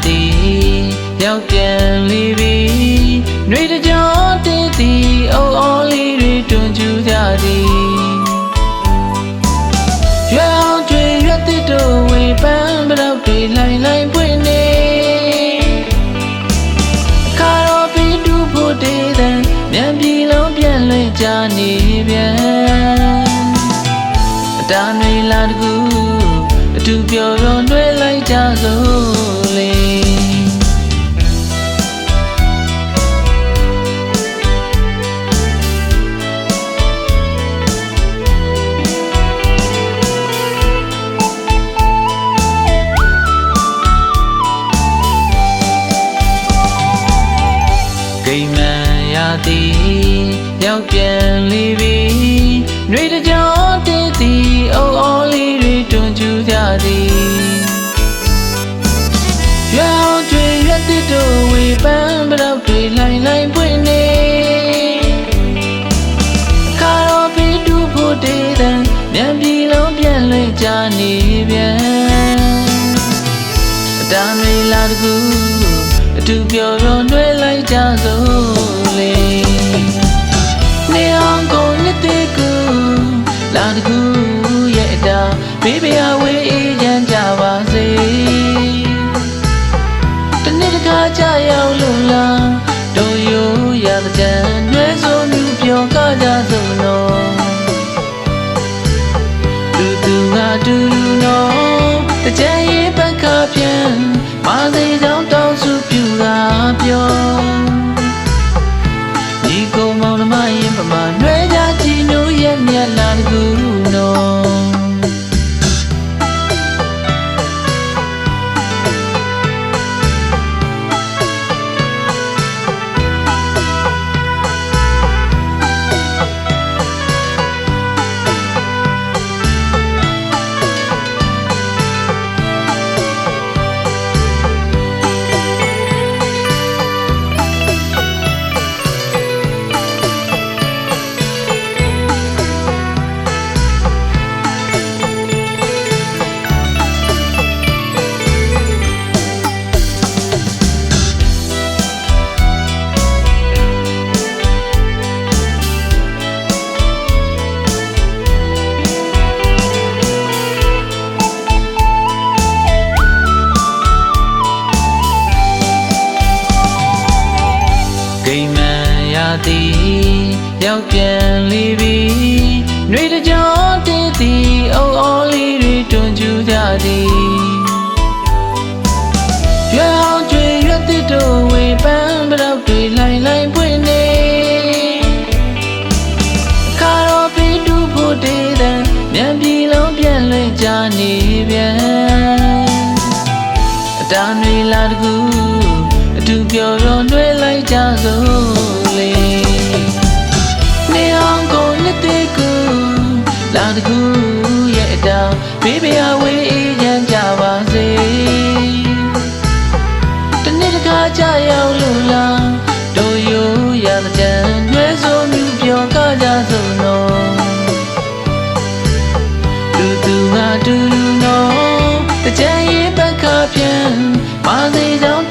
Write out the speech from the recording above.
သည်ရောက်ပြန်လေပြီຫນွေတကြောတည်သည်အိုးအော်လေးတွေတွန်ကျူကြသည်ရွယ်အောင်တွေရွက်သစ်တို့ဝေပန်းပရောက်တွေလိုင်းလိုင်းပွင့်နေအခါတော်ပြီးတူဖို့တည်တဲ့မြန်ပြည်လုံးပြန်လွင်ကြနေပြန်အတားတွေလာတကူအတူပျော်ပျော်တွဲလိုက်ကြစို့လေဂိမ်းမှန်ရသည်ရောက်ပြန်လေပြီຫນွေတကြောတည်သည်အိုးအော်လေးတွေတွန်ကျူကြသည်ရွယ်အောင်တွေရွက်သစ်တို့ဝေပန်းပရောက်တွေလိုင်းလိုင်းပွင့်နေအခါတော်ပြီးတူဖို့တည်တဲ့မြန်ပြည်လုံးပြန်လွင်ကြနေပြန်အတားတွေလာတကူအတူပျော်ပျော်တွဲလိုက်ကြစို့လေနေအောင်ကုန်နှစ်သေးကူလာတကူရဲ့အတားဘေးပြာဝေးအေးချမ်းကြပါစေတနေ့တခါကြရောက်လို့လားတို့ရိုးရတဲ့ကြံနှွဲဆိုမြူပျော်ကကြစို့နော်တူတူကတူတူနော်တကြံရဲ့ပက္ခပြန်မစေကြောင့်တောင်းစုပြူတာပြောဒီကုန်းမောင်နှမရင်ပမာနှွဲကြကြည်နိုးရဲ့မျက်လာတကူနော်ဂိမ်းမှန်ရသည်ရောက်ပြန်လေပြီຫນွေတကြောတည်သည်အိုးအော်လေးတွေတွန်ကျူကြသည်ရွယ်အောင်တွေရွက်သစ်တို့ဝေပန်းပရောက်တွေလိုင်းလိုင်းပွင့်နေအခါတော်ပြီးတူဖို့တည်တဲ့မြန်ပြည်လုံးပြန်လွင်ကြနေပြန်အတားတွေလာတကူအတူပျော်ပျော်တွဲလိုက်ကြစို့လေနေအောင်ကုန်နှစ်သေးကူလာတကူရဲ့အတားဘေးပြာဝေးအေးချမ်းကြပါစေတနေ့တခါကြရောက်လို့လားတို့ရိုးရတဲ့ကြံနှွဲဆိုမြူပျော်ကကြစို့နော်တူတူကတူတူနော်တကြံရဲ့ပက္ခပြန်မစေကြောင့်